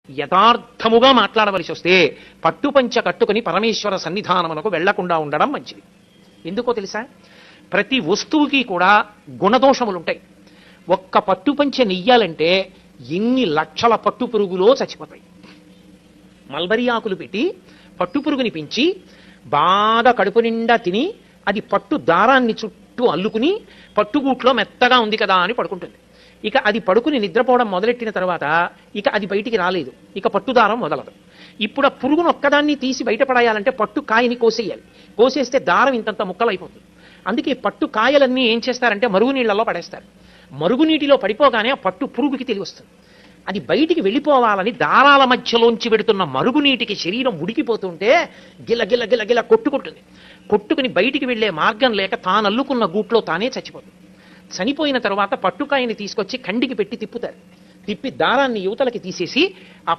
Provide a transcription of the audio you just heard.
యథార్థముగా మాట్లాడవలసి వస్తే పట్టుపంచ కట్టుకుని పరమేశ్వర సన్నిధానమునకు వెళ్లకుండా ఉండడం మంచిది. ఎందుకో తెలుసా? ప్రతి వస్తువుకి కూడా గుణదోషములుంటాయి. ఒక్క పట్టుపంచ నెయ్యాలంటే ఎన్ని లక్షల పట్టు పురుగులో చచ్చిపోతాయి. మల్బరీ ఆకులు పెట్టి పట్టు పురుగుని పెంచి బాగా కడుపు నిండా తిని అది పట్టు దారాన్ని చుట్టూ అల్లుకుని పట్టుగూట్లో మెత్తగా ఉంది కదా అని పడుకుంటుంది. ఇక అది పడుకుని నిద్రపోవడం మొదలెట్టిన తర్వాత ఇక అది బయటికి రాలేదు, ఇక పట్టుదారం మొదలదు. ఇప్పుడు ఆ పురుగును ఒక్కదాన్ని తీసి బయటపడాయాలంటే పట్టు కాయని కోసేయాలి. కోసేస్తే దారం ఇంతంత ముక్కలు అయిపోతుంది. అందుకే పట్టు కాయలన్నీ ఏం చేస్తారంటే మరుగునీళ్లలో పడేస్తారు. మరుగునీటిలో పడిపోగానే ఆ పట్టు పురుగుకి తెలివి వస్తుంది. అది బయటికి వెళ్ళిపోవాలని దారాల మధ్యలోంచి పెడుతున్న మరుగునీటికి శరీరం ఉడికిపోతుంటే గిల గిల గిల గిల కొట్టుకుంటుంది. కొట్టుకుని బయటికి వెళ్లే మార్గం లేక తాను అల్లుకున్న గూట్లో తానే చచ్చిపోతుంది. చనిపోయిన తర్వాత పట్టుకాయని తీసుకొచ్చి కండికి పెట్టి తిప్పుతారు. తిప్పి దారాన్ని యువతలకి తీసేసి ఆ